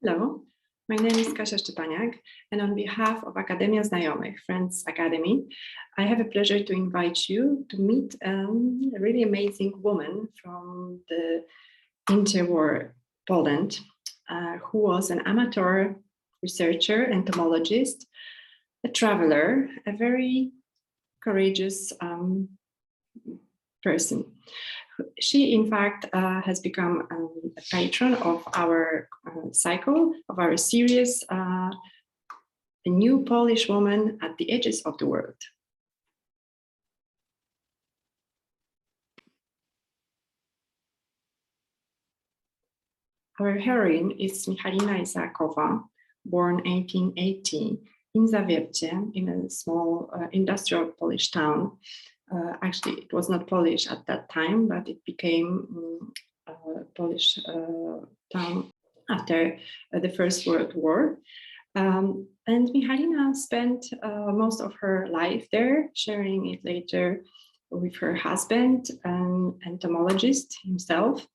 Hello, my name is Kasia Szczepaniak, and on behalf of Akademia Znajomych, Friends Academy, I have a pleasure to invite you to meet a really amazing woman from the interwar Poland, who was an amateur researcher, entomologist, a traveler, a very courageous person. She, in fact, has become a patron of our cycle, of our series, A New Polish Woman at the Edges of the World. Our heroine is Michalina Isaakowa, born 1880 in Zawiercie, in a small industrial Polish town. Actually, it was not Polish at that time, but it became a Polish town after the First World War. And Michalina spent most of her life there, sharing it later with her husband, an entomologist himself,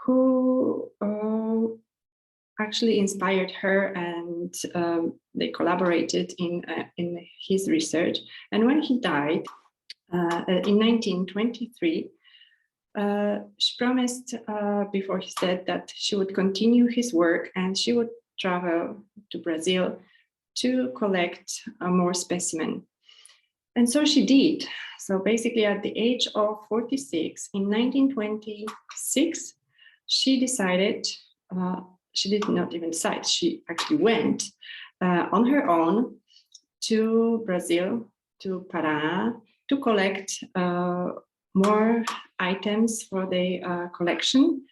who actually inspired her, and they collaborated in his research. And when he died, in 1923, she promised before his death that she would continue his work and she would travel to Brazil to collect more specimens. And so she did. So basically at the age of 46, in 1926, she decided, she did not even decide, she actually went on her own to Brazil, to Pará, to collect more items for the collection,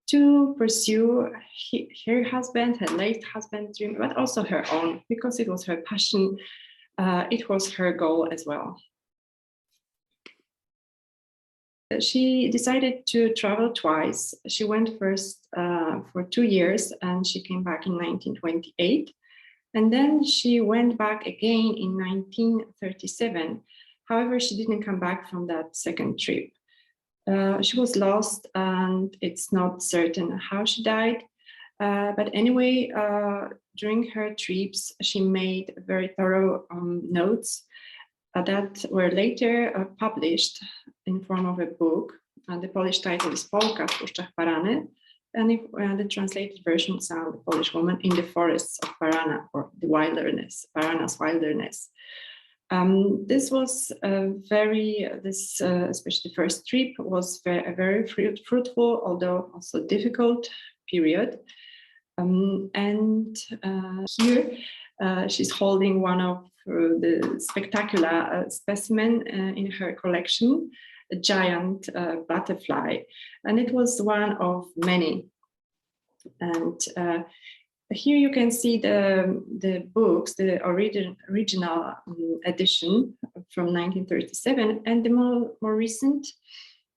to pursue her husband, her late husband's dream, but also her own, because it was her passion, it was her goal as well. She decided to travel twice. She went first for 2 years and she came back in 1928. And then she went back again in 1937. However, she didn't come back from that second trip. She was lost and it's not certain how she died. But anyway, during her trips, she made very thorough notes that were later published in form of a book. The Polish title is Polka w Puszczach Parany, and the translated version sounds The Polish Woman in the Forests of Parana, or the wilderness, Parana's wilderness. This was especially the first trip, was a very fruitful, although also difficult period. Here she's holding one of the spectacular specimen in her collection, a giant butterfly, and it was one of many. And here you can see the books, the original edition from 1937, and the more recent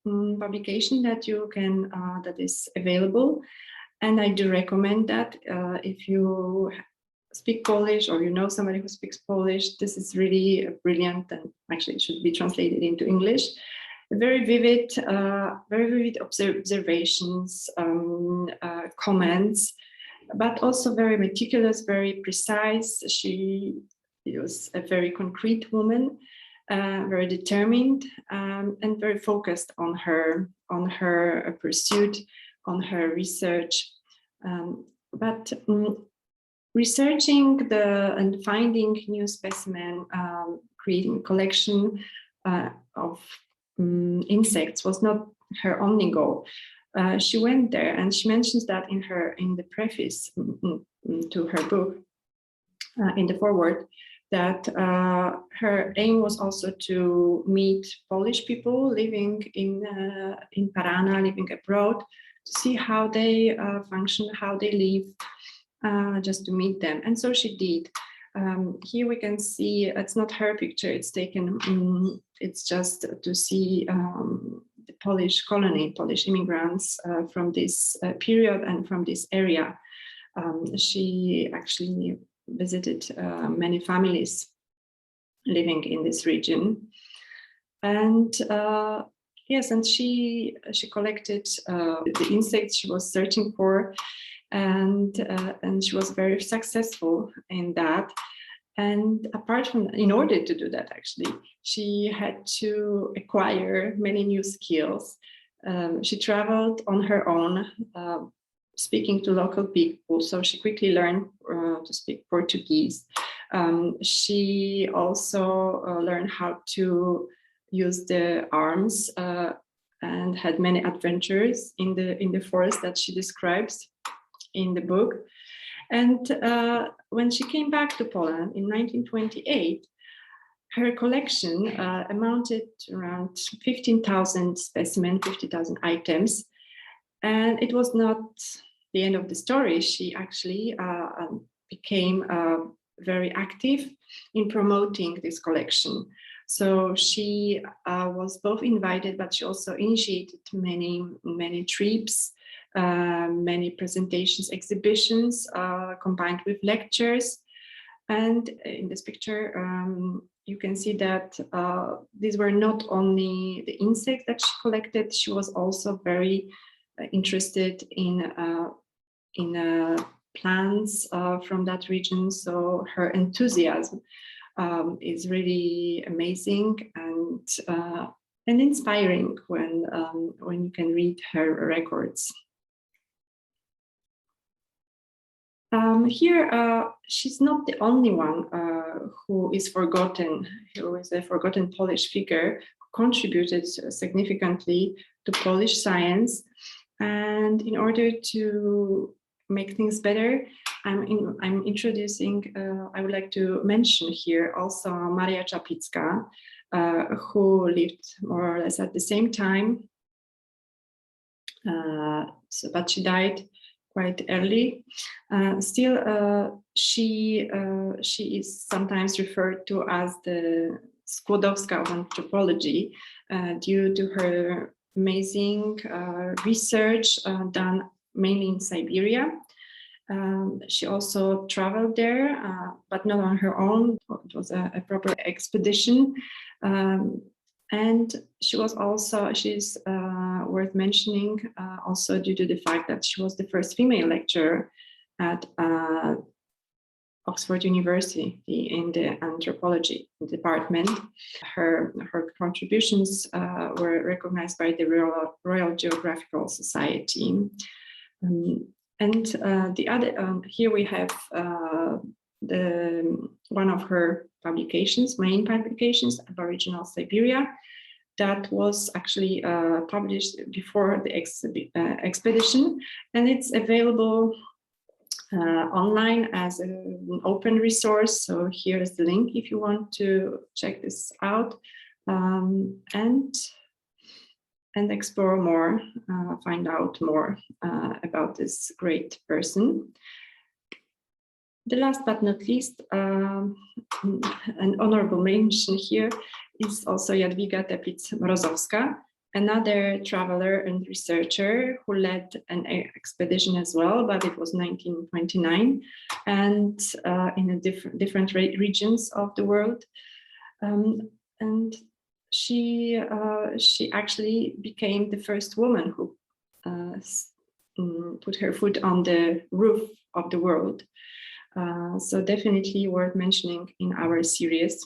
publication that you can that is available. And I do recommend that if you speak Polish or you know somebody who speaks Polish, this is really brilliant, and actually it should be translated into English. Very vivid observations, comments, but also very meticulous, very precise. She was a very concrete woman, very determined, and very focused on her pursuit, on her research. But researching and finding new specimen, creating a collection of insects was not her only goal. She went there, and she mentions that in the preface to her book, in the foreword, that her aim was also to meet Polish people living in Parana, living abroad, to see how they function, how they live, just to meet them. And so she did. Here we can see, it's not her picture, it's taken, it's just to see the Polish colony, Polish immigrants from this period and from this area. She actually visited many families living in this region. And yes, and she collected the insects she was searching for and she was very successful in that. And apart from, in order to do that, actually, she had to acquire many new skills. She traveled on her own, speaking to local people, so she quickly learned to speak Portuguese. She also learned how to use the arms and had many adventures in the forest that she describes in the book. And when she came back to Poland in 1928, her collection amounted to around 15,000 specimens, 50,000 items. And it was not the end of the story. She actually became very active in promoting this collection. So she was both invited, but she also initiated many trips, many presentations, exhibitions, combined with lectures. And in this picture, you can see that these were not only the insects that she collected, she was also very interested in plants from that region. So her enthusiasm is really amazing and inspiring when you can read her records. Here, she's not the only one who is forgotten, who is a forgotten Polish figure who contributed significantly to Polish science. And in order to make things better, I'm introducing, I would like to mention here also Maria Czaplicka, who lived more or less at the same time, but she died quite early. Still, she is sometimes referred to as the Skłodowska of anthropology due to her amazing research done mainly in Siberia. She also traveled there, but not on her own. It was a proper expedition. And she's worth mentioning also due to the fact that she was the first female lecturer at Oxford University in the anthropology department. Her contributions were recognized by the Royal Geographical Society. And the other, here we have one of her publications, main publications, Aboriginal Siberia, that was actually published before the expedition, and it's available online as an open resource. So here is the link if you want to check this out and explore more, find out more about this great person. The last but not least, an honorable mention here is also Jadwiga Teplitz-Mrozowska, another traveler and researcher who led an expedition as well, but it was 1929, and in different regions of the world. And she actually became the first woman who put her foot on the roof of the world. So definitely worth mentioning in our series,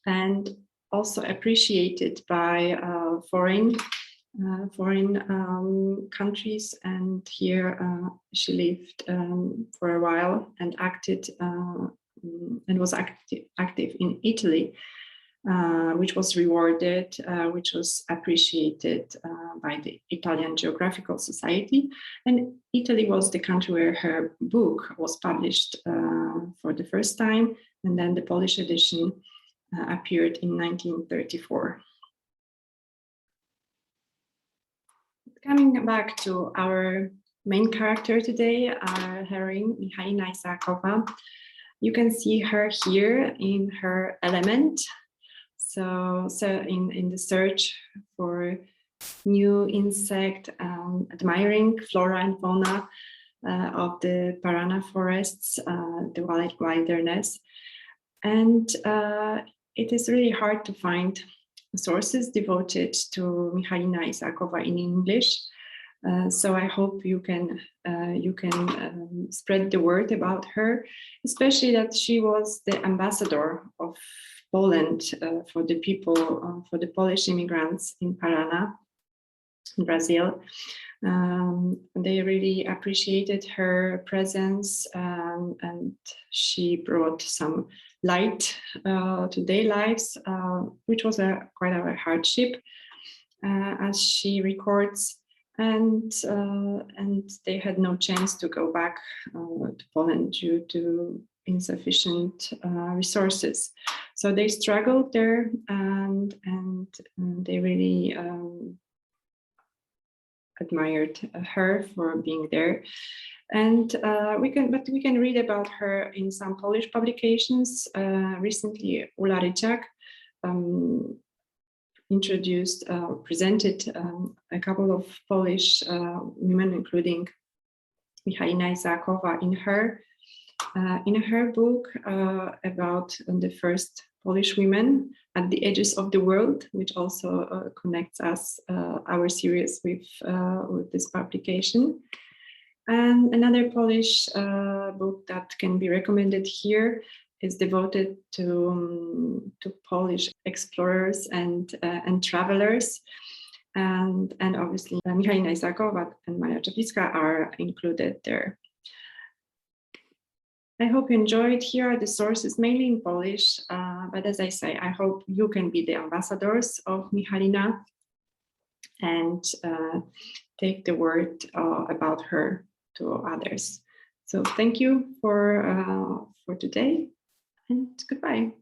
and also appreciated by foreign countries. And here she lived for a while and acted and was active in Italy, which was rewarded, which was appreciated by the Italian Geographical Society. And Italy was the country where her book was published for the first time, and then the Polish edition appeared in 1934. Coming back to our main character today, our heroine, Michalina Isaakowa, you can see her here in her element. So in the search for new insect, admiring flora and fauna of the Parana forests, the wilderness. And it is really hard to find sources devoted to Michalina Isaakowa in English. So I hope you can spread the word about her, especially that she was the ambassador of Poland for the people, for the Polish immigrants in Paraná, in Brazil. They really appreciated her presence, and she brought some light to their lives, which was quite a hardship, as she records. And they had no chance to go back to Poland due to insufficient resources. So they struggled there, and they really admired her for being there. And we can read about her in some Polish publications. Recently, Ula Ryczak presented a couple of Polish women, including Michalina Isaakowa, in her book about the first Polish women at the edges of the world, which also connects us, our series, with this publication. And another Polish book that can be recommended here is devoted to Polish explorers and travelers, and obviously Michalina Isaakowa and Maria Czaplicka are included there. I hope you enjoyed. Here are the sources, mainly in Polish, but as I say, I hope you can be the ambassadors of Michalina and take the word about her to others. So thank you for today, and goodbye.